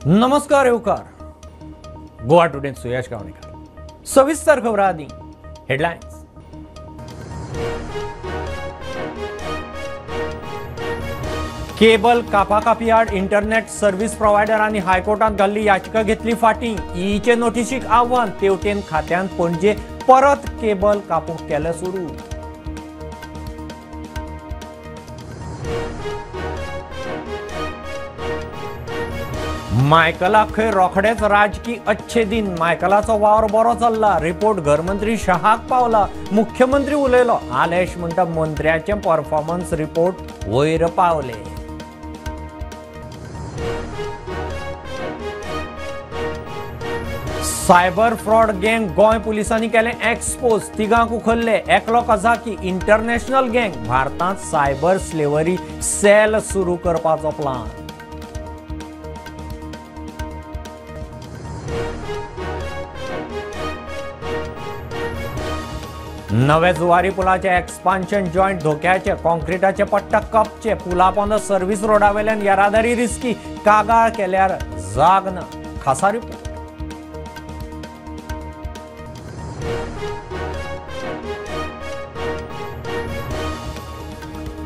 नमस्कार येवकार गोवा टुडे सुयश गावणेकर सविस्तर खबर आदी हेडलाइन्स। केबल कापाकापी आड इंटरनेट सर्व्हिस प्रोव्हायडरांनी हायकोर्टात घाल्ली याचिका घेतली फाटी। ईचे नोटीशीक आव्हान तेवटेन खात्यान पणजे परत केबल कापूंक केले सुरू। मायकलाक खंय रोखडेच राजकीय अच्छे दिन। मायकलाचो वावर बरो चल्ला। रिपोर्ट घरमंत्री शहाक पावला। मुख्यमंत्री उलयलो। आलेश म्हणटा मंत्र्याचे परफॉर्मन्स रिपोर्ट वयर पावले। सायबर फ्रॉड गँग गोंय पुलिसांनी केले एक्सपोज। तिगांक उखल्ले। एकलो कझाकी इंटरनॅशनल गँग। भारतांत सायबर स्लेवरी सेल सुरू करपाचो प्लान। नवे जुवारी पुलाचे एक्सपान्शन जॉइंट धोक्याचे। कॉन्क्रीटाचे पट्टा कपचे। पुला पोंद सर्व्हिस रोडा वयल्यान येरादारी रिस्की। कागाळ केल्यार जाग ना। खासा रिपोर्ट।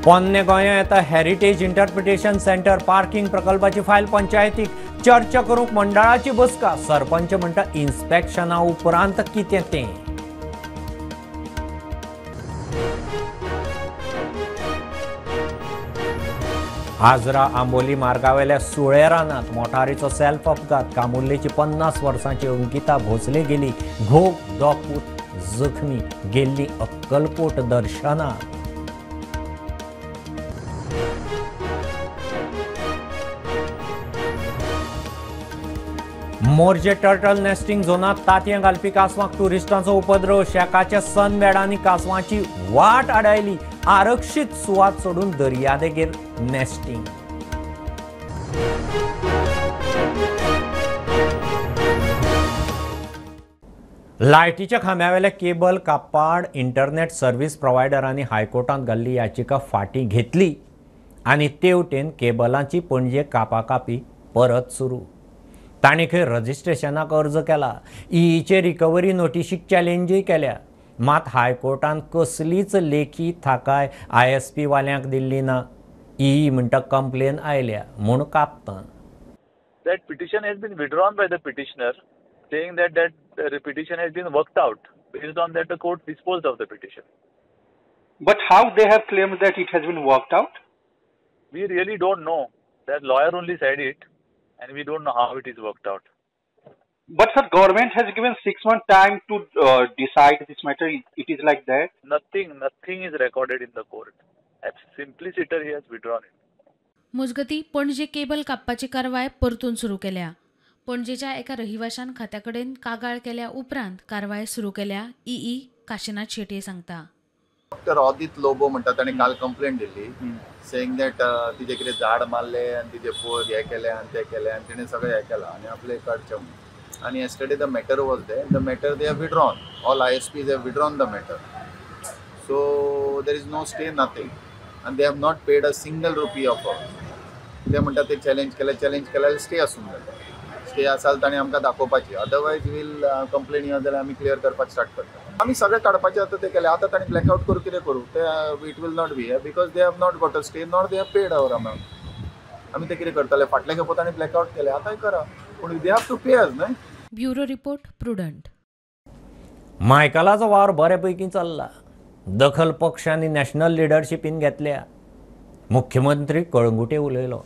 पोन्ने गोंया येता हेरिटेज इंटरप्रिटेशन सेंटर। पार्किंग प्रकल्पाची फायल पंचायतीक। चर्चा करूंक मंडळाची बसका। सरपंच म्हणटा इन्स्पेक्शना उपरांत कितें तें। आजरा आंबोली मार्गावेल्या सुळे रानात मोटारीचो सेल्फ अपघात। कामुर्लेची 50 वर्सांची अंकिता भोसले गेली घोक दोपूत जखमी। गेल्ली अक्कलकोट दर्शनाक। मोर्जे टर्टल नेस्टिंग झोनात तांतयां घालपी कासवांक टुरिस्टांचो उपद्रव। शेकाच्या सनबेडांनी कासवांची वाट आडायली। आरक्षीत सुवात सोडून दर्यादेगेर nesting. लायटीच्या खांब्यावेले cable Kappad internet service प्रोव्हायडरांनी हायकोर्टात घाल्ली याचिका फाटी घेतली आनी तेवटेन केबलांची पणजे कापाकापी परत सुरू। तांणी खंय रजिस्ट्रेशनाक अर्ज केला। ईचे रिकवरी नोटीशीक चॅलेंजय केल्या। मात हायकोर्टान कसलीच लेखी थाकाय ISP वाल्यांक दिल्ली ना। ई म्हणटा कंप्लेन आयल्या म्हूण कापतां। That petition has been withdrawn by the petitioner, saying that petition has been worked out. Based on that, the court disposed of the petition. But how they have claimed that it has been worked out? We really don't know. That lawyer only said it, and we don't know how it is worked out. But sir, government has given 6 months time to decide this matter. It is like that. Nothing is recorded in the court. Simply sitter he has withdrawn it. मुजगती पणजे cable कापपाची कारवाय परतून सुरू केल्या। पणजेच्या एका रहिवाशान खात्याकडेन कागाळ केल्या उपरांत कारवाय सुरू केल्या। ई काशीनाथ शेट्ये सांगता। डॉक्टर ऑदित लोबो म्हणटा ताणें काल कंप्लेन दिल्ली सेइंग दॅट तिजे कितें झाड मारले आनी तिजे पोर हे केले आनी ते केले आनी तिणें सगळें हें केलां आनी आपले काडचें म्हणून। And yesterday the matter was there. The matter they have withdrawn. All ISPs have withdrawn the matter. So there is no stay, nothing. And they have not paid a single rupee of us. They म्हणटा ते challenge केल्यार stay आसूंक जाय। Stay आसाल ताणें आमकां दाखोवपाची। Otherwise will complain येत जाल्यार आमी क्लियर करपाक स्टार्ट करता। आमी सगळे काडपाचें आतां ते केलें। आतां ताणें ब्लॅकआउट करूं कितें करूं ते it will not be because they have not got a stay not they have paid our amount. आमी ते कितें करतले फाटल्या खेपो ताणें ब्लॅकआउट केलें आतांय करा पूण दे हॅव टू पे अस न्हय। Bureau report prudent. मायकलाचो वावर बऱ्यापैकी चल्ला। दखल पक्षांनी नॅशनल लिडरशिपीन घेतल्या। मुख्यमंत्री कळंगुटे उलयलो।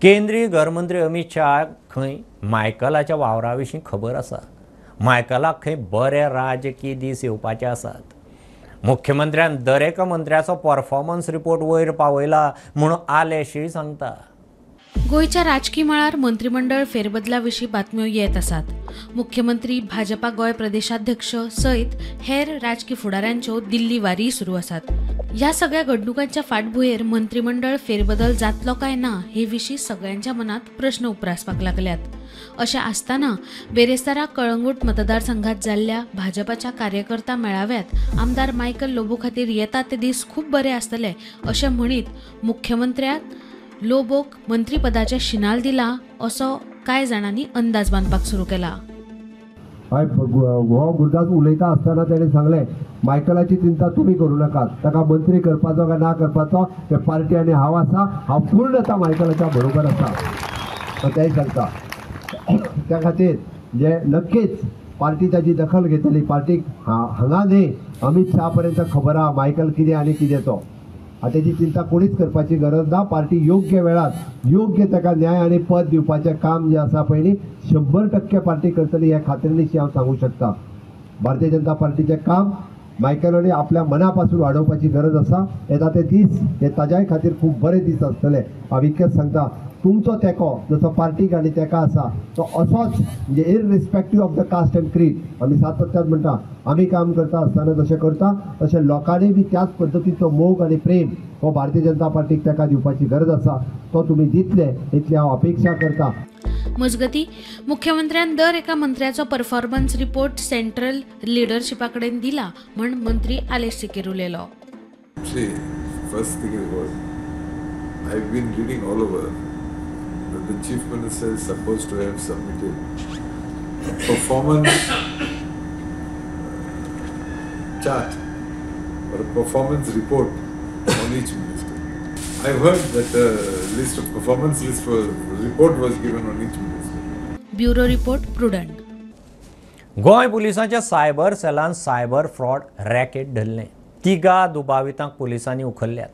केंद्रीय घरमंत्री अमित शाह खंय मायकलाच्या वावरा विशीं खबर आसा। मायकलाक खंय बरे राजकीय दीस येवपाचे आसात। मुख्यमंत्र्यान दरेका मंत्र्याचो परफॉर्मन्स रिपोर्ट वयर पावयला म्हूण आलेशय सांगता। गोयच्या राजकीय मळार मंत्रिमंडळ फेरबदला विशीं बातम्यो येत आसात। मुख्यमंत्री भाजपा गोय प्रदेशाध्यक्ष सयत हेर राजकीय फुडाऱ्यांच्यो दिल्ली वारी सुरू आसात। ह्या सगळ्या घडणुकांच्या फाटभुंयेर मंत्रिमंडळ फेरबदल जातलो काय ना हे विशीं सगळ्यांच्या मनात प्रश्न उप्रासपाक लागल्यात। अशें आसतना बेरेस्तारा कळंगूट मतदारसंघात जाल्ल्या भाजपाच्या कार्यकर्ता मेळाव्यात आमदार मायकल लोबो खातीर येता ते दीस खूब बरे आसतले अशें म्हणीत मुख्यमंत्र्यान लोबोक मंत्रीपदाच्या शिनाल दिला असो कांय जाणांनी अंदाज बांदपाक सुरू केला. हो गुरदास उलयता आसतना ताणें सांगलें मायकलाची चिंता तुमी करूं नाकात, ताका मंत्री करपाचो काय ना करपाचो ते पार्टी आनी हांव आसा, हांव पूर्णता मायकलाच्या बरोबर आसा तेंय सांगता. त्या खातीर जे नक्कीच पार्टी ताची दखल घेतली. पार्टीक हांगा न्ही अमित शाह पर्यंत खबर आहा मायकल कितें आनी कितें तो. तेची चिंता कोणीच करपाची गरज ना. पार्टी योग्य वेळार योग्य ताका न्याय आनी पद दिवपाचें काम जें आसा पळय न्ही 100% पार्टी करतली हे खात्रीनिशी हांव सांगूं शकता. भारतीय जनता पार्टीचें काम मायकलांनी आपल्या मना पासून वाडोवपाची गरज आसा. येता ते दीस हे ताज्याय खातीर खूब बरे दीस आसतले. हांव इतकेंच सांगता तुमचो तेंको जसो पार्टीक आनी तेका आसा तो असोच म्हणजे इररिस्पेक्टीव ऑफ द कास्ट एंड क्रीड आमी सातत्यान म्हणटा आमी काम करता आसतना जशें करता तशें लोकांनी बी त्याच पद्दतीचो मोग आनी प्रेम हो भारतीय जनता पार्टीक तेका दिवपाची गरज आसा. तो तुमी दितले इतली हांव अपेक्षा करता. मजगती मुख्यमंत्र्यान दर एका मंत्र्याचो परफॉर्मन्स रिपोर्ट सेंट्रल लिडरशिपा कडेन दिला म्हण मंत्री आलेश सिकेर उलयलो. First thing was, I've been reading all over that the Chief Minister is supposed to have submitted a performance chart or a performance report on each minister. I've heard that a list of performance list for report was given on each minister. Bureau report prudent. Goa पुलिसांच्या cyber सेलान cyber fraud racket धरलें. 3 दुबावितांक पुलिसांनी उखल्ल्यात.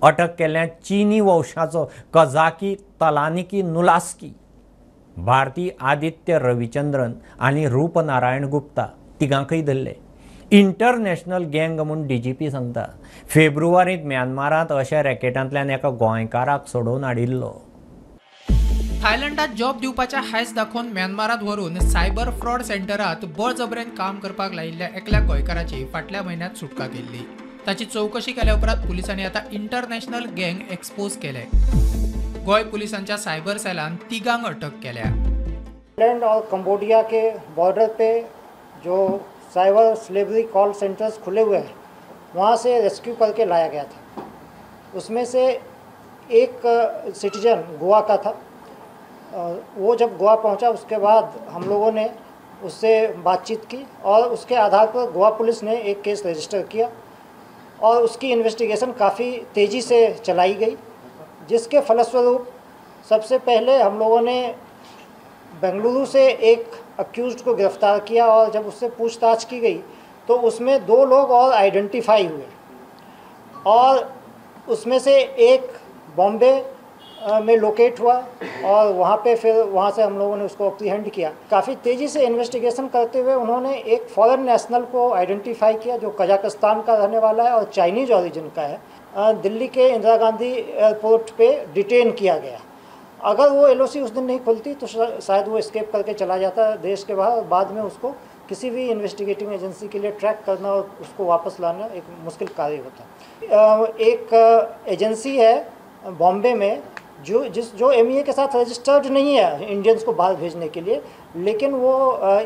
अटक केल्ल्या चीनी वंशाचो कझाकी तलानिकी नुलास्की, भारती आदित्य रविचंद्रन आनी रूपनारायण गुप्ता तिगांकय धरले. International गँग म्हूण DGP सांगता. फेब्रुवारींत म्यानमारांत अशा रॅकेटांतल्यान एका गोंयकाराक सोडून हाडिल्लो. थायलंडात जॉब दिवपाच्या हायस दाखोवन म्यानमारात व्हरून सायबर फ्रॉड सेंटरात बळजबरेन काम करपाक लायिल्ल्या एकल्या गोंयकाराची फाटल्या म्हयन्यात सुटका केल्ली. ताची चौकशी केल्या उपरांत पुलिसांनी आता इंटरनॅशनल गँग एक्सपोज केले. गोंय पुलिसांच्या सायबर सेलान 3 अटक केल्या. थाईलैंड और कंबोडिया के बॉर्डर पे जो साइबर स्लेवरी कॉल सेंटर्स खुले हुए हैं वहाँ से रेस्क्यू करके लाया गया था. उसमें से एक सिटीजन गोवा का था. वो जब गोवा पहुंचा उसके बाद हम लोगों ने उससे बातचीत की और उसके आधार पर गोवा पुलिस ने एक केस रजिस्टर किया और उसकी इन्वेस्टिगेशन काफ़ी तेज़ी से चलाई गई, जिसके फलस्वरूप सबसे पहले हम लोगों ने बेंगलुरु से एक अक्यूज्ड को गिरफ्तार किया और जब उससे पूछताछ की गई तो उसमें 2 लोग और आइडेंटिफाई हुए और उसमें से एक बॉम्बे में लोकेट हुआ और वहाँ पे फिर वहाँ से हम लोगों ने उसको अप्रीहेंड किया. काफ़ी तेज़ी से इन्वेस्टिगेशन करते हुए उन्होंने एक फॉरेन नेशनल को आइडेंटिफाई किया जो कजाकिस्तान का रहने वाला है और चाइनीज ओरिजिन का है. दिल्ली के इंदिरा गांधी एयरपोर्ट पे डिटेन किया गया. अगर वो LOC उस दिन नहीं खुलती तो शायद वो एस्केप करके चला जाता देश के बाहर. बाद में उसको किसी भी इन्वेस्टिगेटिंग एजेंसी के लिए ट्रैक करना और उसको वापस लाना एक मुश्किल कार्य होता. एक एजेंसी है बॉम्बे में जो MEA के साथ रजिस्टर्ड नहीं है इंडियंस को बाहर भेजने के लिए, लेकिन वो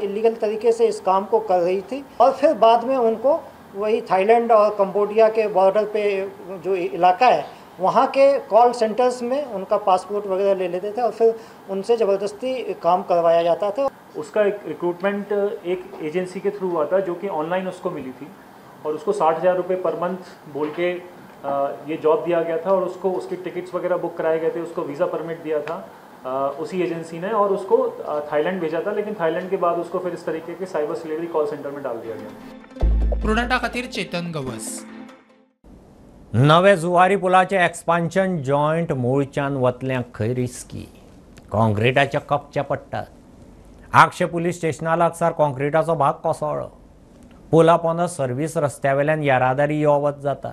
इलीगल तरीके से इस काम को कर रही थी और फिर बाद में उनको वही थाईलैंड और कंबोडिया के बॉर्डर पे जो इलाका है वहाँ के कॉल सेंटर्स में उनका पासपोर्ट वगैरह ले लेते थे और फिर उनसे ज़बरदस्ती काम करवाया जाता था. उसका एक रिक्रूटमेंट एक एजेंसी के थ्रू हुआ था जो कि ऑनलाइन उसको मिली थी और उसको 60,000 रुपये पर मंथ बोल के ये जॉब दिया गया था और उसको उसकी टिकट्स वगैरह बुक कराए गए थे. उसको वीज़ा परमिट दिया था उसी एजेंसी ने और उसको थाईलैंड भेजा था. लेकिन थाईलैंड के बाद उसको फिर इस तरीके के साइबर स्लेवरी कॉल सेंटर में डाल दिया गया. प्रुडंटा खातीर चेतन गवस. नवे जुवारी पुलाचे एक्सपान्शन जॉयंट मूळच्यान वतल्यांक खंय रिस्की. कॉन्क्रिटाचे कपचे पडटात. आक्षे पुलीस स्टेशना लागसार कॉन्क्रिटाचो भाग कोसळ्ळो. पुला पोंदा सर्वीस रस्त्या वेल्यान येरादारी यो वच जाता.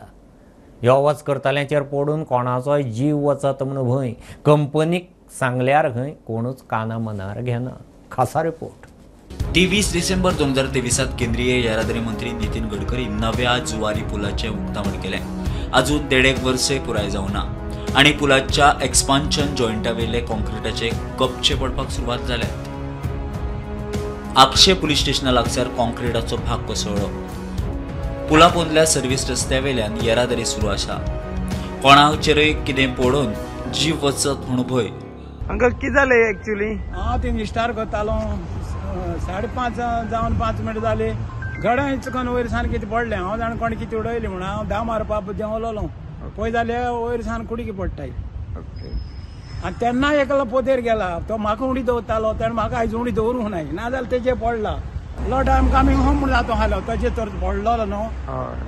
यो वच करतल्यांचेर पडून कोणाचोय जीव वचत म्हूण भंय. कंपनीक सांगल्यार खंय कोणूच काना मनार घेना. खासा रिपोर्ट. 23 डिसेंबर 2023 केंद्रीय येरादारी मंत्री नितीन गडकरी नव्या जुवारी पुलाचे उक्तावण केले. अजून 1.5 वर्षे पुराय जावना आणि पुलाच्या एक्सपान्शन जॉइंटा वेले कॉन्क्रिटाचे कपचे पडपाक सुरवात जाल्या. आक्षे पुलीस स्टेशना लागसार कॉन्क्रिटाचो भाग कोसळ्ळो. पुला पोंदल्या सर्वीस रस्त्या वेल्यान येरादारी सुरू आसा. कोणाचेरय कितें पडून जीव वचत म्हूण भंय. हांगा कितें जालें एक्चुअली? हांव थिंग स्टार करतालो 5:30 जावन 5 मिनट जाली. गड्या चुकून वयर सावन कितें पडलें. हांव जाण कोण कितें उडयलें म्हणून हांव धा मारपाक देंवलोलो. पळय जाल्यार वयर सावन कुडीक पडटाय. आनी तेन्ना एकलो पोतेर गेला. तो म्हाका उडी दवरतालो. ताणें म्हाका आयज उडी दवरूंक ना. नाजाल्यार तेजे पडला. Lot I am coming home म्हणून जातो हालो. ताजे तर पडलोलो न्हू.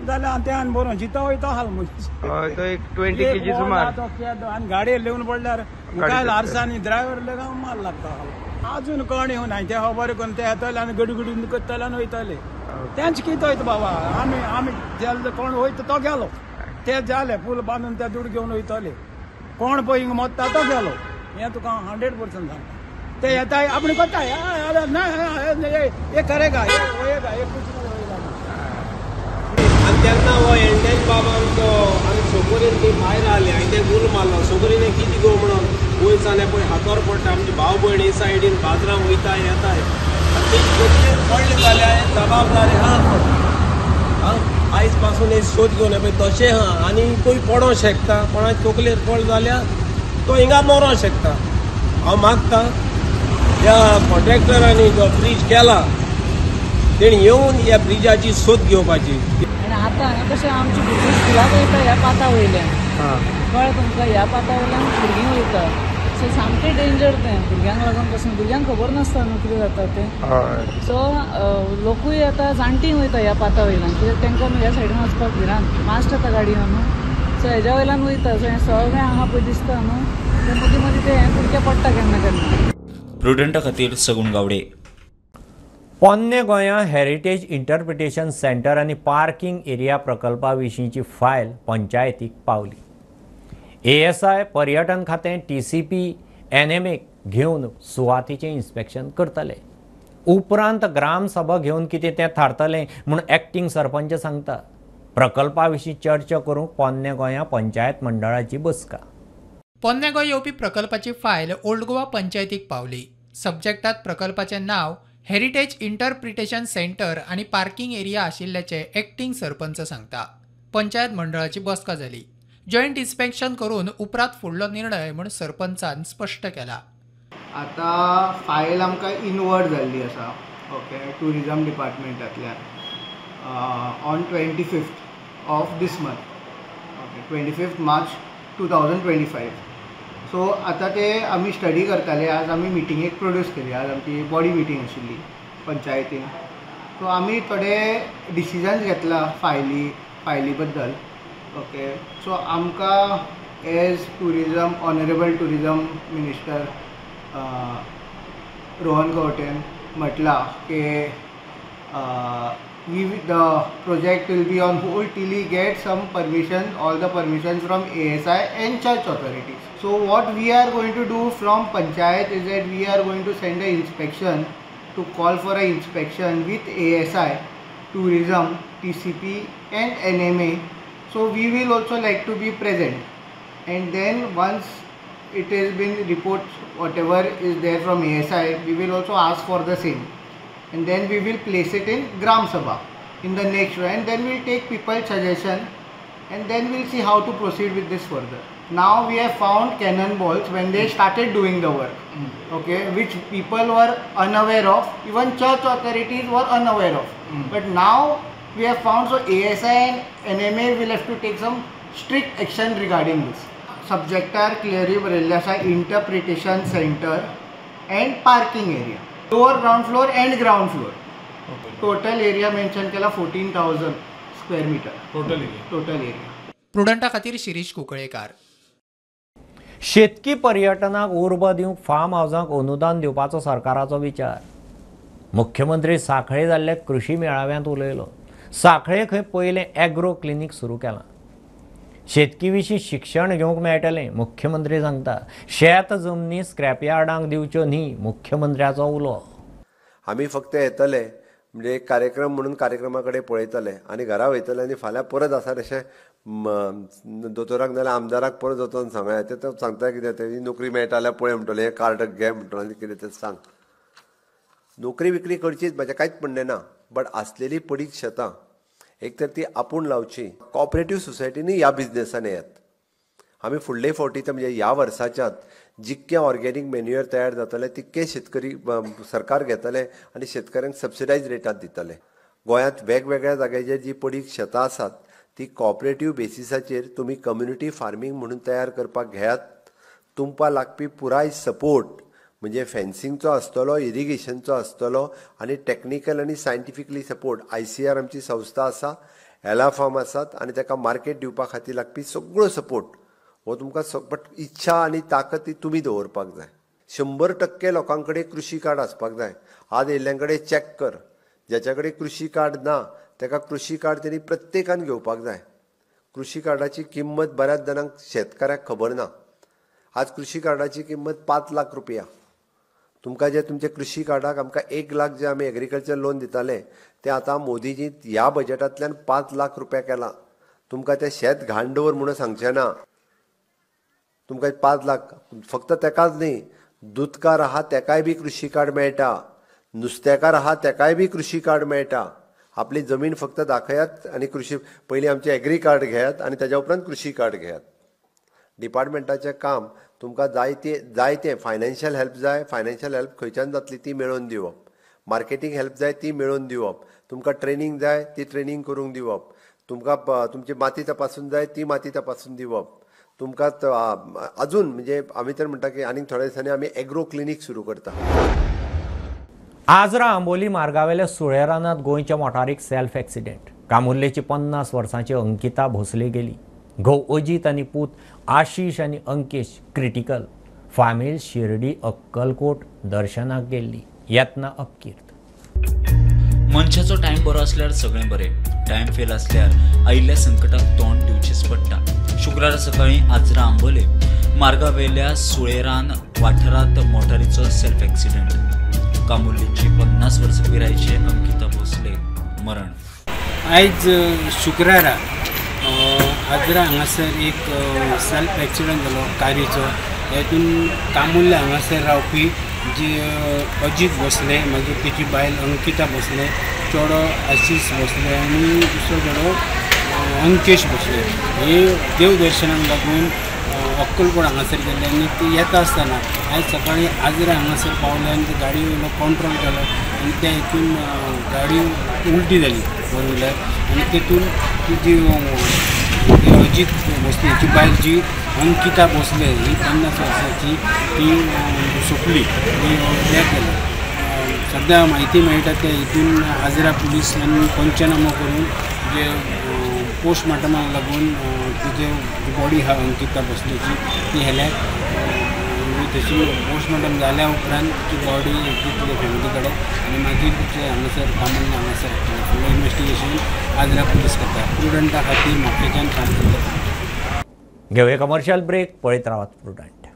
जाल्यार तें बरोवन जितो वयतो हाल हय तो एक 20 kg सुमार. आनी गाडये लेवन पडल्यार मुखार आरसांनी ड्रायव्हर लेगा मार लागता. अजून कोण येवं ना. ते खबर करून ते येतले आनी गडी करतले आनी वयतले. तेंच कितें वयता बाबा. आमी गेले कोण वयता तो गेलो. ते जाले फूल बांदून ते दूड घेवन वयतले. कोण पळय हिंगा मोत्ता तो गेलो. हें तुका 100% सांगता. ते येता आपण कोता हे करेगा हे कुछ आनी तेन्ना हो एंडेज बाबा आमचो आनी सोकोरीन ती भायर आले आनी ते गुल मारलो. सोकोरीन कितें गो म्हणून वयर जाल्यार पळय हातोर पडटा. आमचे भाव भयण हे सायडीन बाजरां वयताय येताय. पडले जाल्यार जबाबदारी हा आयज पासून हे शोध घेवन पळय तशें हा. आनी कोण पडों शकता. कोणाचे तकलेर पड जाल्यार तो हिंगा मरों शकता. हांव मागता ह्या कॉन्ट्रॅक्टरांनी जो ब्रीज केला तेणी येवन ह्या ब्रिजाची सोद घेवपाची. आनी आतां कशें आमची भुरगीं स्कुलाक वयता ह्या पाता वयल्यान. कळ्ळें तुमकां ह्या पाता वयल्यान भुरगीं वयता. सो सामकें डेंजर तें भुरग्यांक लागून पासून. भुरग्यांक खबर नासता न्हू कितें जाता तें. सो लोकूय आतां जाणटीं वयता ह्या पाता वयल्यान. कित्याक तांकां ह्या सायडीन वचपाक भिरांत. मास्ट आतां गाडयो न्हू. सो हेज्या वयल्यान वयता. सो हें सगळें हांगा पळय दिसता न्हू. ते मदीं मदीं तें हें कुडकें पडटा केन्ना केन्ना. प्रुडंटा खातीर सगूण गावडे. पोन्ने गोंया हेरिटेज इंटरप्रिटेशन सेंटर आनी पार्किंग एरिया प्रकल्पा विशींची फायल पंचायतीक पावली. ASI पर्यटन खातें TCP NMA घेवन सुवातीचें इन्स्पेक्शन करतले. उपरांत ग्रामसभा घेवन कितें तें थारतलें म्हूण एक्टिंग सरपंच सांगता. प्रकल्पा विशीं चर्चा करूंक पोन्ने गोंया पंचायत मंडळाची बसका. पोन्ने गोंय येवपी प्रकल्पाची फायल ओल्ड गोवा पंचायतीक पावली. सब्जेक्टात प्रकल्पाचें नांव हेरिटेज इंटरप्रिटेशन सेंटर आनी पार्किंग एरिया आशिल्ल्याचे एक्टिंग सरपंच सांगता. पंचायत मंडळाची बसका जाली. जॉयंट इन्स्पेक्शन करून उपरांत फुडलो निर्णय म्हूण सरपंचान स्पश्ट केला. आतां फायल आमकां इनवर्ड जाल्ली आसा. ओके टुरिजम डिपार्टमेंटांतल्यान on 25th of this month. Okay 25th March 2025. So आतां ते आमी स्टडी करताले. आज आमी मिटिंगेक प्रोड्यूस केली. आज आमची बॉडी मिटींग आशिल्ली पंचायतीन. सो आमी थोडे डिसिजन्स घेतला फायली बद्दल. ओके सो आमकां as tourism honourable tourism minister Rohan खंवटेन म्हटलां की the project will be on hold till he gets some permission, all the permissions from ASI and church authorities. So what we are going to do from Panchayat is that we are going to send an inspection to call for an inspection with ASI, tourism, TCP and NMA. So we will also like to be present, and then once it has been reports whatever is there from ASI, we will also ask for the same. And then we will place it in Gram Sabha in the next round, and then we'll take people's suggestion, and then we'll see how to proceed with this further. Now we have found cannonballs when they started doing the work, okay, which people were unaware of, even church authorities were unaware of. But now we have found, so ASI and NMA will have to take some strict action regarding this. Subject are clearly बरयल्ले आसा interpretation center and parking area. Lower ground floor and ground floor. Okay. Total area mention केला 14,000 square meter. Total area. प्रुडंटा खातीर शिरीष कुंकळेकार. शेतकी पर्यटनाक उर्ब दिवंक form हावजांक अनुदान दिवपाचो सरकाराचो विचार. मुख्यमंत्री सांखळे जाल्ले कृषी मेळाव्यांत उलयलो. सांखळे खंय पयलें एग्रो क्लिनीक सुरू केलां. शेतकी विशीं शिक्षण घेवंक मेळटलें मुख्यमंत्री सांगता. शेत जमनी स्क्रॅप यार्डांक दिवच्यो न्ही मुख्यमंत्र्याचो उलो. आमी फक्त येतले म्हणजे एक कार्यक्रम म्हणून कार्यक्रमा कडेन पळयतले आनी घरा वयतले आनी फाल्यां परत आसा तशें दोतोराक नाल्यार आमदाराक परत वचोन सांगया. ते सांगता कितें तेजी नोकरी मेळटा जाल्यार पळय म्हणटले हें कार्ड घे म्हणटलो आनी कितें तें सांग. नोकरी विक्री करचीच म्हाजें कांयच म्हणणें ना. बट आसलेली पडीक शेतां एक तर ती आपूण लावची. कॉपरेटीव सोसायटीनी ह्या बिझनेसान येयात आमी फुडले फावटी म्हणजे ह्या वर्साच्यात जितके ऑर्गेनीक मॅन्युअर तयार जातले तितके शेतकरी सरकार घेतले आनी शेतकऱ्यांक सबसिडायज रेटात दितले. गोंयांत वेगवेगळ्या जाग्याचेर जी पडीक शेतां आसात ती कॉपरेटीव बेसिसाचेर तुमी कम्युनिटी फार्मींग म्हणून तयार करपाक घेयात. तुमकां लागपी पुराय सपोर्ट म्हणजे फेन्सिंगचो आसतलो, इरिगेशनचो आसतलो आनी टॅक्निकल आनी सायंटिफिकली सपोर्ट ICR आमची संस्था आसा, एला फार्म आसात आनी ताका मार्केट दिवपा खातीर लागपी सगळो सपोर्ट हो तुमकां बट इच्छा आनी ताकद ती तुमी दवरपाक जाय. 100% लोकां कडेन कृशी कार्ड आसपाक जाय. आज येयल्ल्यां कडेन चॅक कर, ज्याच्या कडेन कृशी कार्ड ना ताका कृशी कार्ड तेणी प्रत्येकान घेवपाक जाय. कृशी कार्डाची किंमत बऱ्याच जाणांक शेतकाऱ्याक खबर ना. आज कृशी कार्डाची किंमत 5 लाख रुपया. तुमकां जे तुमचे कृशी कार्डाक आमकां 1 लाख जे आमी एग्रीकल्चर लोन दिताले ते आतां मोदीजी ह्या बजेटांतल्यान 5 लाख रुपया केला. तुमकां ते शेत घाण दवर म्हणून सांगचें ना. तुमकां 5 लाख फक्त तेकाच न्ही, दूदकार आहा तेकाय बी कृशी कार्ड मेळटा, नुस्तेकार आहा तेकाय बी कृशी कार्ड मेळटा. आपली जमीन फक्त दाखयात आनी कृशी पयलीं आमचें एग्री कार्ड घेयात आनी ताच्या उपरांत कृशी कार्ड घेयात. डिपार्टमेंटाचें काम तुमकां जायते फायनान्शियल हेल्प जाय, फायनान्शियल हेल्प खंयच्यान जातली ती मेळोवन दिवप. मार्केटींग हेल्प जाय ती मेळोवन दिवप. तुमकां ट्रेनींग जाय ती ट्रेनींग करूंक दिवप. तुमकां तुमची माती तपासून जाय ती माती तपासून दिवप. तुमकां अजून म्हणजे आमी तर म्हणटा की आनीक थोड्या दिसांनी आमी एग्रो क्लिनीक सुरू करता. आजरा आंबोली मार्गावेल्या सुळे रानांत गोंयच्या मोटारीक सेल्फ एक्सिडेंट. कामुर्लेची 50 वर्सांची अंकिता भोसले गेली. घोव अजीत आनी पूत आशीश आनी अंकेश क्रिटिकल. फामील शिर्डी अक्कलकोट दर्शनाक गेल्ली. यत्ना अपकीर्त. मनशाचो टायम बरो आसल्यार सगळें बरें, टायम फेल आसल्यार आयिल्ल्या संकटाक तोंड दिवचेच पडटा. शुक्रारा सकाळी आजरा आंबोले मार्गावेल्या सुळेरान वाठारांत मोटारीचो सेल्फ एक्सिडेंट. कामुर्लेची 50 वर्सां पिरायेचे अंकिता भोसले मरण. आयज शुक्रारा आजरा हांगासर एक सेल्फ एक्सिडेंट जालो कारयेचो. हेतून कामुर्ले हांगासर रावपी जी अजीत भोसले, मागीर तिची बायल अंकिता भोसले, चेडो आशीश भोसले आनी दुसरो चेडो अंकेश भोसले हे देवदर्शनाक लागून अक्कलकोट हांगासर गेले आनी ते येता आसतना आयज सकाळी आजरा हांगासर पावले आनी ते गाडी वयलो कंट्रोल केलो आनी त्या हितून गाडी उलटी जाली फोर व्हिलर आनी तेतून जी अजीत भोसलेची बायल जी अंकिता भोसले ही 50 वर्सांची ती सुटली, ती डेथ जाली. सद्या म्हायती मेळटा ते हितून आजरा पुलिसांनी पंचनामो करून जे पोस्टमार्टमाक लागून तिजे बॉडी आहा अंकिता भोसलेची ती हेल्याक. तशी पोस्टमार्टम जाल्या उपरांत ती बॉडी दितली फॅमिली कडेन आनी मागीर तिचे हांगासर कामुर्ले हांगासर फुडलें इन्वेस्टिगेशन आजरा पुलीस करता. प्रुडंटा खातीर म्हापशेच्यान काम करता. घेवया कमर्शियल ब्रेक. पळयत रावात प्रुडंट.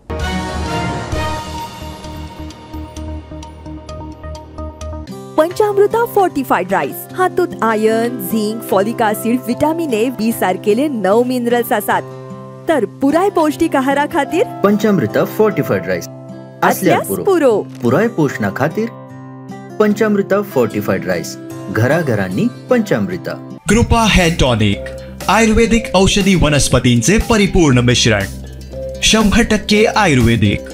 पंचामृता फोर्टिफाईड राईस हातूंत iron, zinc, folic acid, vitamin A, B सारकेले 9 मिनरल्स आसात. तर पुराय पौष्टिक आहारा खातीर पंचामृता फोर्टिफाईड राईस असल्यार पुरो. पुराय पोषणा खातीर पंचामृता फोर्टिफाईड राईस. घराघरांनी पंचामृता. कृपा हेअर टॉनिक आयुर्वेदिक औषधी वनस्पतींचे परिपूर्ण मिश्रण. 100% आयुर्वेदिक.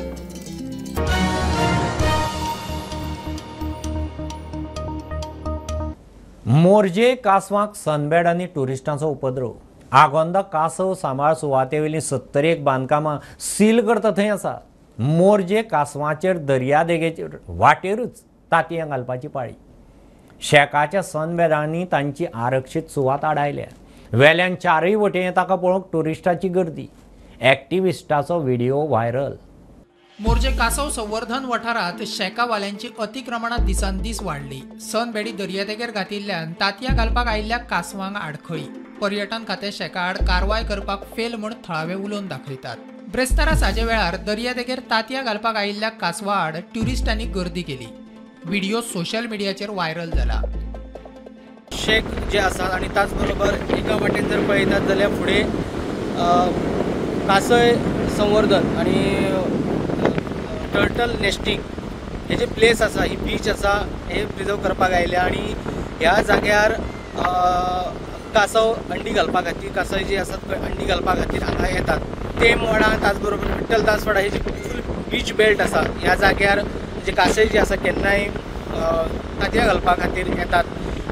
मोरजे कासवांक सनबॅड आनी ट्युरिस्टांचो उपद्रव. आगोंदा कासव सांबाळ सुवातेवेलीं 71 बांदकामां सील करता थंय आसा. मोरजे कासवांचेर दर्यादेगेचेर वाटेरूच तांतयां घालपाची पाळी. शेकाच्या सनबॅडांनी तांची आरक्षीत सुवात आडायल्या. वेल्यान 4य वटेन ताका पळोवंक ट्युरिस्टांची गर्दी. एक्टिविस्टाचो व्हिडिओ व्हायरल. मोरजे कासव संवर्धन वाठारात शेकावाल्यांची अतिक्रमणां दिसान दीस वाडली. सनबेडी दर्यादेगेर घातिल्ल्यान तांतयां घालपाक आयिल्ल्या कासवांक आडखळी. पर्यटन खातें शेका आड कारवाय करपाक फेल म्हूण थळावे उलोवन दाखयतात. ब्रेस्तारा साजे वेळार दर्यादेगेर तांतयां घालपाक आयिल्ल्या कासवा आड ट्युरिस्टांनी गर्दी केली. व्हिडिओ सोशल मिडियाचेर व्हायरल जाला. शेक जे आसात आनी ताच बरोबर एका वाटेन जर पळयतात जाल्यार फुडें कासय संवर्धन आनी टर्टल नेस्टिंग हे जे प्लेस आसा, ही बीच आसा, हे प्रिजर्व करपाक आयल्या आनी ह्या जाग्यार कासव अंडी घालपा खातीर, कासय जे आसात पळय अंडी घालपा खातीर हांगा येतात. तेम वाडा ताच बरोबर विठ्ठल दासवाडा हे जे फूल बीच बेल्ट आसा ह्या जाग्यार जे कासय जे आसा केन्नाय तांतयां घालपा खातीर येतात.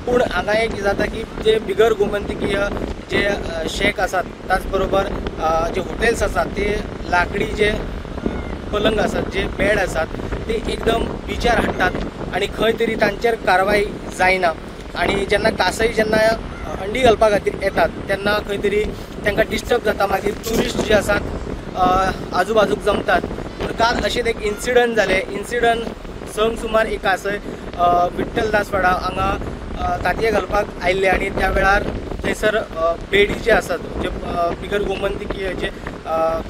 पूण हांगा एक जाता की जे बिगर गोमंतकीय जे शेक आसात ताच बरोबर जे हॉटेल्स आसात ते लाकडी जे पलंग आसात जे बेड आसात ते एकदम बिचार हाडटात आनी खंय तरी तांचेर कारवाय जायना. आनी जेन्ना कासय जेन्ना अंडी घालपा खातीर येतात तेन्ना खंय तरी तांकां डिस्टर्ब जाता. मागीर ट्युरिस्ट जे आसात आजूबाजूक जमतात. पूण काल अशेंच एक इन्सिडंट जालें. इन्सिडंट संक सुमार एक कासय विठ्ठल दासवाडा हांगा तांतये घालपाक आयिल्ले आनी त्या वेळार थंयसर बेडी जे आसात जे बिगर गोमंतकीय जे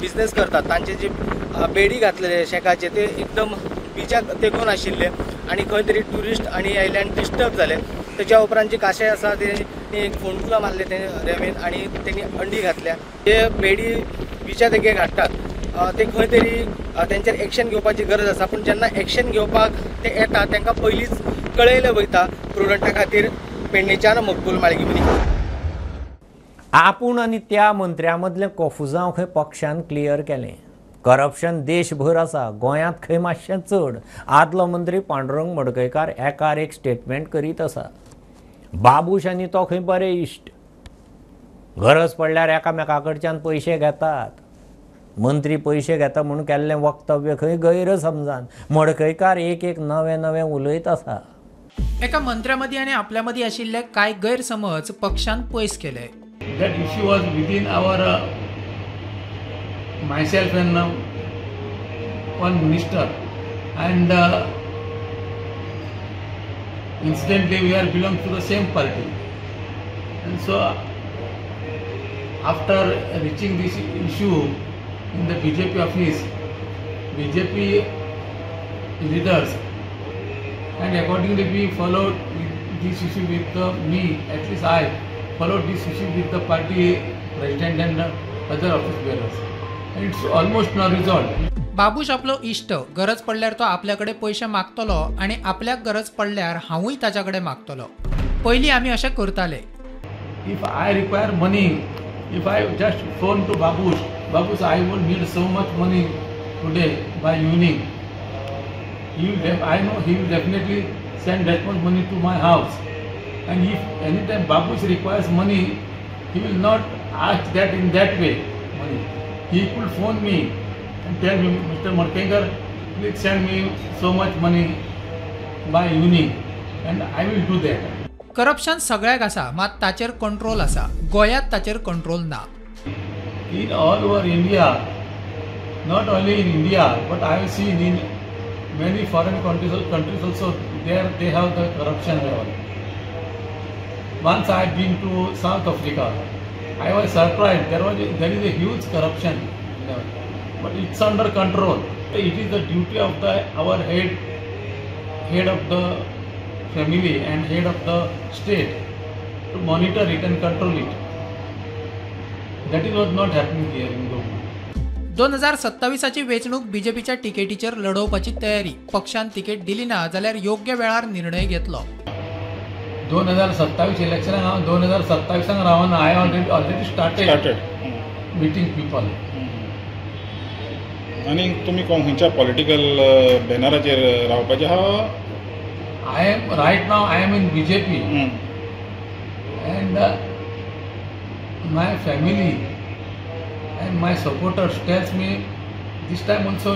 बिजनेस करतात तांचे जे बेडी घातलेले शेकाचे ते एकदम बिचाक तेंकून आशिल्ले आनी खंय तरी ट्युरिस्ट आनी आयल्यान डिस्टर्ब जाले. त्याच्या उपरांत जे काशे आसा ते एक फोंडकुलां मारले ते रेंवेन आनी तेणी अंडी घातल्या. ते बेडी बिच्या देगेक हाडटात ते खंय तरी तेंचेर एक्शन घेवपाची गरज आसा. पूण जेन्ना एक्शन घेवपाक ते येता तांकां पयलींच कळयलें वयता प्रुडंटा खातीर पेडणेच्यान मकबूल माळगी मदीं. आपूण आनी त्या मंत्र्या मदलें कोफुजांव खंय पक्षान क्लियर केलें. करप्शन देशभर आसा, गोंयांत खंय मातशें चड. आदलो मंत्री पांडुरंग मडकयकार एकार एक स्टेटमेंट करीत आसा. बाबूश आनी तो खंय बरे इश्ट, गरज पडल्यार एकामेका कडच्यान पयशे घेतात. मंत्री पयशे घेता म्हणून केल्लें वक्तव्य खंय गैरसमजान मडकयकार एक नवें नवें उलयत आसा. एका मंत्र्या मदीं आनी आपल्या मदीं आशिल्ले कांय गैरसमज पक्षान पयस केले. That issue was within our myself and one minister, and incidentally we are belong to the same party, and so after reaching this issue in the BJP office, BJP leaders, and accordingly we followed this issue with me, at least I followed this issue with the party president and other office bearers, and it's almost now resolved. Babush आपलो इष्ट, गरज पडल्यार तो आपल्याकडे पैसे मागतलो आणि आपल्याक गरज पडल्यार हांवूय ताच्याकडे मागतलो. पयलीं आमी अशें करताले. If I require money, if I just phone to Babush, I will need so much money today by evening. I know he will definitely send that much money to my house. And if anytime Babush requires money, he will not ask that in that way money. He could phone me and tell me, Mr. Markenkar, please send me so much money by evening, and I will do that. Corruption सगळ्याक आसा, मात ताचेर control आसा. गोंयांत ताचेर control ना. In all over India, not only in India, but I have seen in many foreign countries also, there they have the corruption level. Once I had been to South Africa, I was surprised. There is a huge corruption, but it's under control. It is the duty of our head of the family and head of the state to monitor it and control it. That is what not happening here in Goa. 2027ची वेंचणूक बीजेपीच्या तिकेटीचेर लढोवपाची तयारी. पक्षान ticket दिली ना जाल्यार योग्य वेळार निर्णय घेतलो. 2027 इलेक्शनाक हांव 2027 रावना. I already started meeting people. आनी तुमी खंयच्या पॉलिटिकल बॅनराचेर रावपाचे आहा? Right now I am in BJP, and my family and my supporters tells me this time also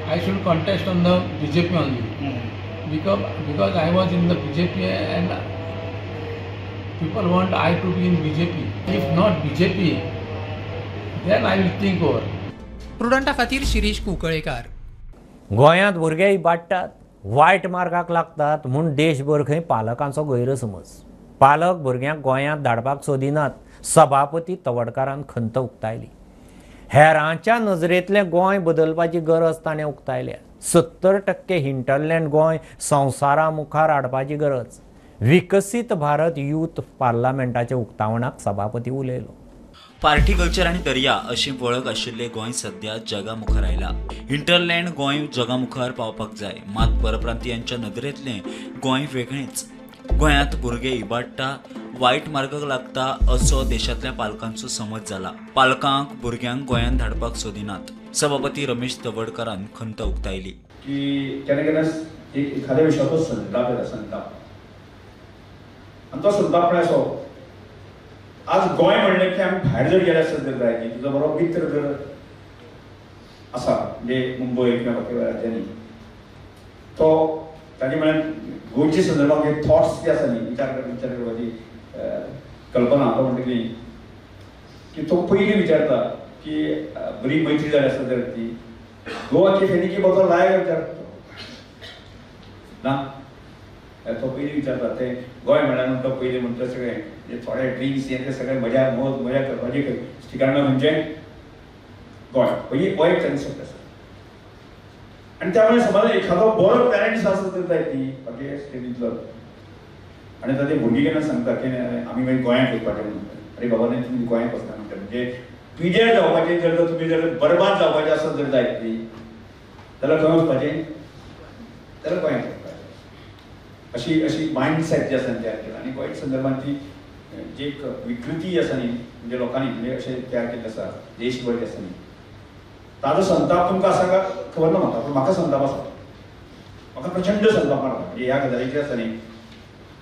I should contest on the BJP only. Because I was in the BJP and people want I to be in BJP. If not BJP, then I will think over. प्रुडंटा खातीर शिरीष कुंकळेकार. गोंयांत भुरगे इबाडटात, वायट मार्गाक लागतात म्हूण देशभर खंय पालकांचो गैरसमज. पालक भुरग्यांक गोंयांत धाडपाक सोदिनात. सभापती तवडकारान खंत उक्तायली. हेरांच्या नजरेंतलें गोंय बदलपाची गरज ताणें उक्तायल्या. 70% हिंटरलँड गोंय संवसारा मुखार हाडपाची गरज. विकसीत भारत यूथ पार्लमेंटाच्या उक्तावणाक सभापती उलयलो. पार्टी कल्चर आणि दर्या अशी वळख आशिल्ले गोंय सध्या जगा मुखार आयला. हिंटरलँड गोंय जगा मुखार पावपाक जाय, मात परप्रांतीयांच्या नदरेंतलें गोंय वेगळेंच. गोंयांत भुरगे इबाडटा वायट मार्गाक लागता असो देशांतल्या पालकांचो समज जाला. पालकांक भुरग्यांक गोंयांत धाडपाक सोदिनात. सभापती रमेश तवडकरान खंत उक्तायली की केन्ना एखाद्या विशयाचो संताप येता, संताप, आनी तो संताप म्हळ्यार असो, आज गोंय म्हणलें की आमी भायर जर गेले आसत जर जाय तुजो बरो मित्र जर आसा म्हणजे मुंबय किंवा बाकी राज्यांनी, तो ताजे म्हळ्यार गोंयच्या संदर्भात थॉट्स जे आसा न्ही, विचार करपाची कल्पना तो म्हणटली की तो पयलीं विचारता की बरी मैत्री जाली आसत जर ती गोवाची फेनी की बदल लायक विचारता ना, तो पयलीं विचारता. ते गोंय म्हळ्यार तो पयलीं म्हणटा सगळें थोडे ड्रिंक्स हे सगळें मजा करपाची ठिकाण म्हणजे गोंय, पयलीं हो एक कन्सेप्ट आसा. आनी त्यामुळे समज एखादो बरो पॅरंट्स आसत जाय ती बाकी स्टेटींतलो आनी ताचे भुरगीं केन्ना सांगता की आमी मागीर गोंयांत वचपाचें म्हणटा, अरे बाबा न्ही तुमी गोंयांत वचना म्हणटा. म्हणजे पिड्यार जावपाचें जर तुमी जर बरबाद जावपाचें आसत जर जायत ती जाल्यार खंय वचपाचें, जाल्यार गोंयांत वचपाचें. अशी मायंडसेट जी आसा तयार केला. आनी गोंय संदर्भात ती जी एक विकृती आसा न्ही, म्हणजे लोकांनी म्हणजे अशें तयार केल्लें आसा देशभर जी आसा न्ही, ताजो संताप तुमकां आसा का खबर ना म्हाका, पूण म्हाका संताप आसा. म्हाका प्रचंड संताप मारता म्हणजे ह्या गजालीचेर आसा न्ही.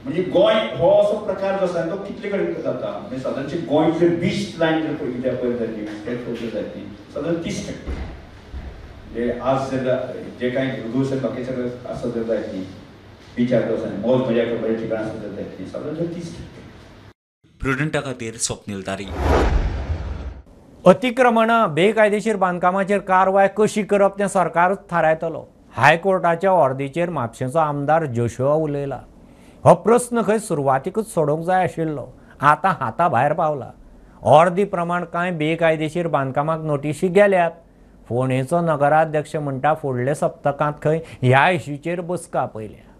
म्हणजे गोंय हो असो प्रकार जो आसा तो कितले कडेन जाता, म्हणजे सादारणशी गोंयतले 20 लायन जर पळयली त्या पळयत जायत न्ही, जायत न्ही, सादारण 30%. म्हणजे आज जर जे कांय दुसरे बाकी सगळे आसत जर जायत न्ही, बिचार जो आसा मौज मजा करपाचें ठिकाण आसत जर जायत न्ही, सादारण 30%. प्रुडंटा खातीर स्वप्नील तारी. अतिक्रमणां बेकायदेशीर बांदकामाचेर कारवाय कशी करप तें सरकारूच थारायतलो. हायकोर्टाच्या ऑर्दीचेर म्हापशेंचो आमदार जोशुआ उलयला. हो प्रस्न खंय सुरवातीकूच सोडोवंक जाय आशिल्लो, आतां हाता भायर पावला. ऑर्दी प्रमाण कांय बेकायदेशीर बांदकामाक नोटीशी गेल्यात. फोंडेचो नगराध्यक्ष म्हणटा फुडल्या सप्तकांत खंय ह्या इश्यूचेर बसका आपयल्या.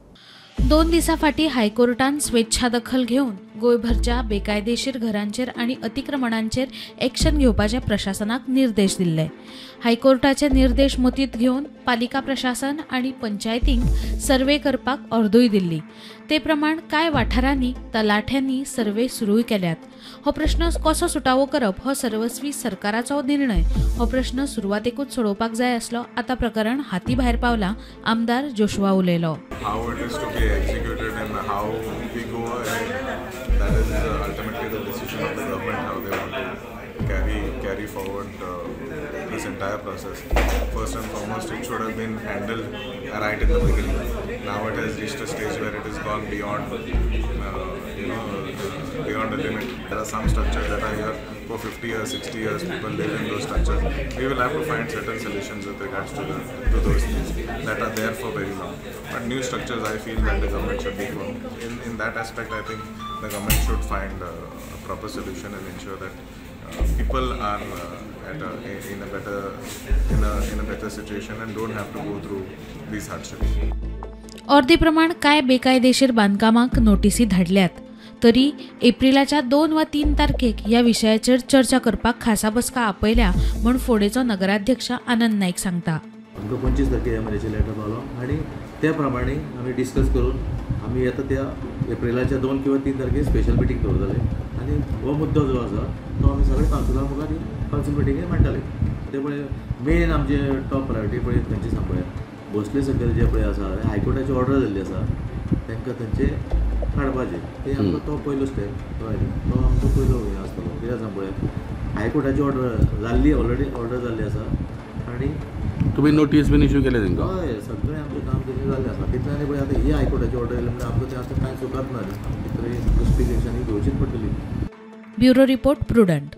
2 दिसां फाटीं हायकोर्टान स्वेच्छा दखल घेवन गोंयभरच्या बेकायदेशीर घरांचेर आनी अतिक्रमणांचेर एक्शन घेवपाचे प्रशासनाक निर्देश दिल्ले. हायकोर्टाचे निर्देश मतींत घेवन पालिका प्रशासन आनी पंचायतींक सर्वे करपाक अर्दूय दिल्ली. ते प्रमाण कांय वाठारांनी तलाठ्यांनी सर्वे सुरूय केल्यात. हो प्रश्न कसो सुटावो करप हो सर्वस्वी सरकाराचो निर्णय. हो प्रश्न सुरवातेकूच सोडोवपाक जाय आसलो. आतां प्रकरण हाती भायर पावला. आमदार जोशुआ उलयलो. That is ultimately the decision of the government how they want to carry forward this entire process. First and foremost, it should have been handled right in the beginning. Now it has reached a stage where it has gone beyond, beyond the limit. There are some structures that are here for 50 years, 60 years. People live in those structures. We will have to find certain solutions with regards to those things that are there for very long. But new structures, I feel that the government should be for. In that aspect, I think the government should find a proper solution and ensure that people are in a better situation and don't have to go through these hardships. अर्दी प्रमाण कांय बेकायदेशीर बांदकामाक नोटीसी धाडल्यात. तरी एप्रिलाच्या 2 वा 3 तारखेक ह्या विशयाचेर चर्चा करपाक खासा बसका आपयल्या म्हूण फोंडेचो नगराध्यक्ष आनंद नायक सांगता. आमकां 25 तारखेक एमएलएचे लेटर पावलो आनी त्या प्रमाणे आमी डिस्कस करून आमी येता त्या एप्रिलाच्या 2 किंवा 3 तारखेक स्पेशल मिटींग दवरतले आनी हो मुद्दो जो आसा तो आमी सगळे कावन्सिला मुखार कावन्सिल मिटींगेक मांडटले. ते पळय मेन आमचे टॉप प्रायोरिटी पळय खंयची सांग पळय भोसले सकयल जे पळय आसा हायकोर्टाची ऑर्डर जाल्ली आसा तांकां थंयचे काडपाचें ते आमकां तो पयलो स्टेप तो आमचो पयलो हें आसतलो. कित्याक सांग पळय हायकोर्टाची ऑर्डर जाल्ली ऑलरेडी ऑर्डर जाल्ली आसा आनी तुम्ही नोटीस बीन इश्यू केले तांकां? हय सगळें आमचें काम तेजें जाल्लें आसा. तितल्यानी पळय आतां ही हायकोर्टाची ऑर्डर येयली म्हणजे आमकां तें आतां कांय चुकत ना न्ही. तरी स्ट्रीक्ट एक्शन ही घेवचीच पडटली. Bureau report prudent.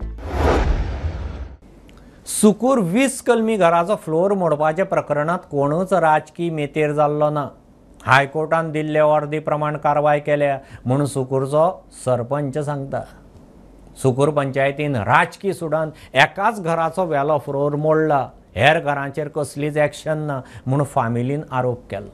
सुकूर 20 कलमी घराचो फ्लोर मोडपाच्या प्रकरणात कोणूच राजकीय मेतेर जाल्लो ना. हायकोर्टान दिल्ले ऑर्दी प्रमाण कारवाय केल्या म्हणून सुकूरचो सरपंच सांगता. सुकूर पंचायतीन राजकीय सुडान एकाच घराचो वेलो फ्लोर मोडला. हेर घरांचेर कसलीच एक्शन ना म्हणून फामिलीन आरोप केलो.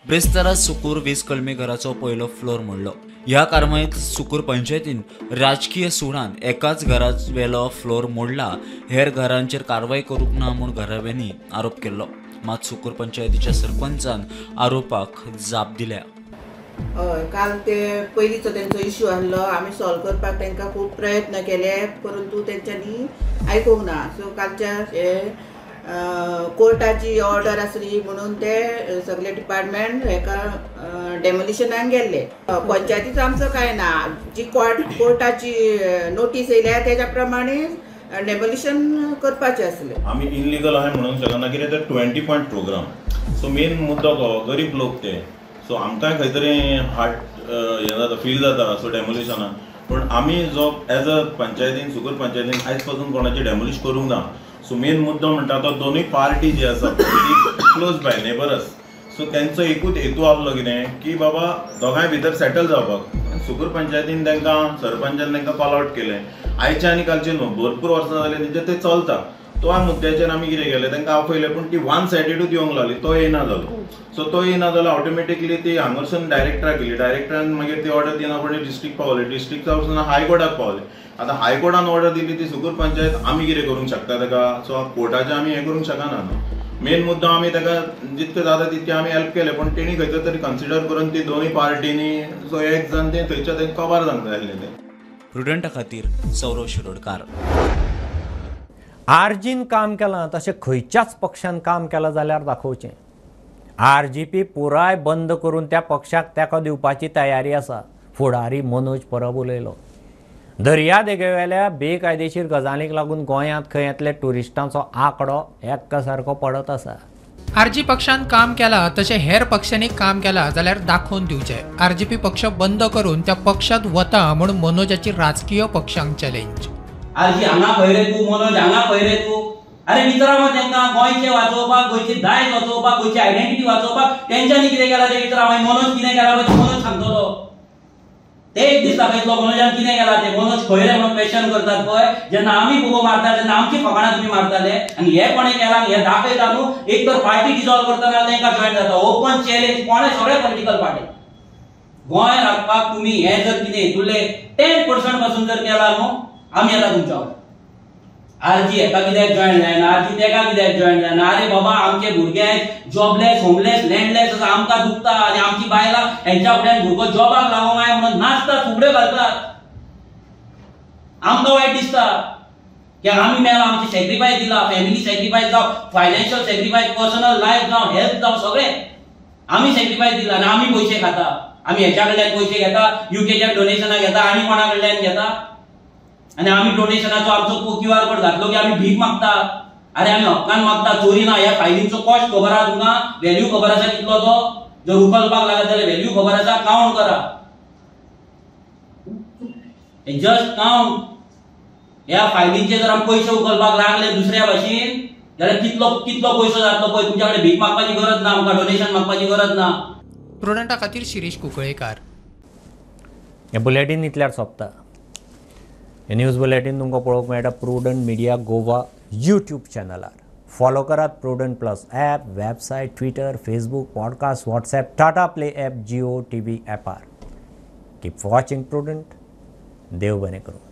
ब्रेस्तारा सुकूर 20 कलमी घराचो पयलो फ्लोर मोडलो. ह्या कारवायेंत सुकूर पंचायतीन राजकीय सुडान एकाच घराच वेलो फ्लोर मोडला. हेर घरांचेर कारवाय करूंक ना म्हूण घराब्यांनी आरोप केल्लो. मात सुकूर पंचायतीच्या सरपंचान आरोपाक जाप दिल्या. हय काल ते पयलींचो तेंचो इश्यू आहलो आमी सॉल्व करपाक तांकां खूब प्रयत्न केले परंतु तेंच्यांनी आयकूंक ना. सो कालच्या कोर्टाची ऑर्डर आसली म्हणून ते सगळे डिपार्टमेंट हेका डेमोलिशनाक गेल्ले. पंचायतीचो आमचो कांय ना, जी कोर्टाची नोटीस येयल्या तेज्या प्रमाणे डेमोलिशन करपाचें आसलें. आमी इनलिगल आहाय म्हणूंक शकना कित्याक ते 20 पॉयंट प्रोग्राम. सो मेन मुद्दो गरीब लोक ते. सो आमकांय खंय तरी हार्ट हें जाता फील जाता सो डेमोलिशनाक. पूण आमी जो एज अ पंचायतीन सुगूर पंचायतीन आयज पासून कोणाची डेमोलिश करूंक ना. सो मेन मुद्दो म्हणटा तो दोनूय पार्टी जी आसा क्लोज बाय नेबरस. सो तेंचो एकूच हेतू आसलो कितें की बाबा दोगांय भितर सेटल जावपाक. सुगूर पंचायतीन तांकां सरपंचान तांकां कॉल आउट केलें. आयचे आनी कालचे न्हू भरपूर वर्सां जाले तेंचे ते चलता. तो मुद्द्याचेर आमी कितें केलें तांकां आपयलें पूण ती वन सायडेडूच येवंक लागली. तो येना जालो. सो तो येना जालो ऑटोमॅटिकली ती हांगरसून डायरेक्टराक गेली. डायरेक्टरान मागीर ती ऑर्डर दिना पण डिस्ट्रिक्ट पावली. डिस्ट्रिक्टा वचून हायकोर्टाक पावले. आतां हायकोर्टान ऑर्डर दिली ती सुगूर पंचायत आमी कितें करूंक शकता ताका. सो कोर्टाचें आमी हें करूंक शकना न्हू. मेन मुद्दो आमी ताका जितकें जाता तितकें आमी हेल्प केलें पण तेणी खंय तरी कन्सिडर करून ती दोनूय पार्टीनी सो एक जण तें थंयच्या थंय कवर जावंक जाय आसलें तें. प्रुडंटा खातीर सौरव शिरोडकार. आरजीन काम केलां तशें खंयच्याच पक्षान काम केलां जाल्यार दाखोवचें. आरजीपी पुराय बंद करून त्या पक्षाक तेंको दिवपाची तयारी आसा. फुडारी मनोज परब उलयलो. दर्या देगेवेल्या बेकायदेशीर गजालींक लागून गोंयांत खंय येतले ट्युरिस्टांचो आंकडो एक्का सारको पडत आसा. आरजी पक्षान काम केला तशें हेर पक्षांनी काम केला जाल्यार दाखोवन दिवचें. आरजीपी पक्ष बंद करून त्या पक्षांत वता म्हणून मनोजाची राजकीय पक्षांक चॅलेंज. आरजी हांगा खंय रे तूं, मनोज हांगा खंय रे तूं. अरे विचाराव तांकां गोंयचें वाचोवपाक, गोंयची दायज वाचोवपाक, गोंयची आयडेंटिटी वाचोवपाक तेंच्यांनी कितें केलां तें विचाराव. मनोज कितें केलां पळय मनोज सांगतलो. ते एक दीस दाखयतलो मनोजान कितें केलां तें. मनोज खंय रे म्हणून क्वेश्चन करतात पळय. जेन्ना आमी फुगो मारता तेन्ना आमची फकाणां तुमी मारताले आनी हे कोणें केलां हें दाखयता न्हू. एक तर पार्टी डिजॉल्व करतना तांकां जॉयन जाता. ओपन चॅलेंज कोणें सगळे पॉलिटिकल पार्टी. गोंय राखपाक तुमी हें जर कितें हितुरले 10% पासून जर केलां न्हू आमी येता तुमच्या वांगडा. आरजी हेका कित्याक जॉयन जायना, आरजी तेका कित्याक जॉयन जायना. अरे बाबा आमचे भुरगे जॉबलेस, होमलेस, लँडलेस आसा. आमकां दुखता आनी आमची बायलां हेंच्या फुड्यान भुरगो जॉबाक लागोंक जाय म्हणून नाचतात, फुगड्यो घालतात. आमकां वायट दिसता की आमी मेला, आमची सॅक्रिफायस दिला, फॅमिली सॅक्रिफायस जावं, फायनान्शियल सॅक्रिफायस, पर्सनल लायफ जावं, हेल्थ जावं सगळें आमी सॅक्रिफायस दिला आनी आमी पयशे खाता. आमी हेच्या कडल्यान पयशे घेता, युकेच्या डोनेशनां घेता आनी कोणा कडल्यान घेता. आनी आमी डोनेशनाचो आमचो QR कोड घातलो की आमी भीक मागता. अरे आमी हक्कान मागता, चोरी ना. ह्या फायलींचो कॉस्ट खबर आहा तुमकां, व्हॅल्यू खबर आसा कितलो तो. जर उखलपाक लागत जाल्यार व्हॅल्यू खबर आसा, काउंट करा. Just count. ह्या फायलींचे जर आमी पयशे उखलपाक लागले दुसऱ्या भाशेन जाल्यार कितलो कितलो पयसो जातलो पळय. तुमच्या कडेन भीक मागपाची गरज ना, आमकां डोनेशन मागपाची गरज ना. प्रुडंटा खातीर शिरीष कुंकळेकार. हें बुलेटीन इतल्यार सोंपता. हे न्यूज बुलेटीन तुमकां पळोवंक मेळटा प्रुडंट मिडिया गोवा यूट्यूब चॅनलार. फॉलो करात Prudent plus app, website, Twitter, Facebook, podcast, WhatsApp, Tata play app, Jio TV ॲपार. Keep watching Prudent. देव बरें करूं.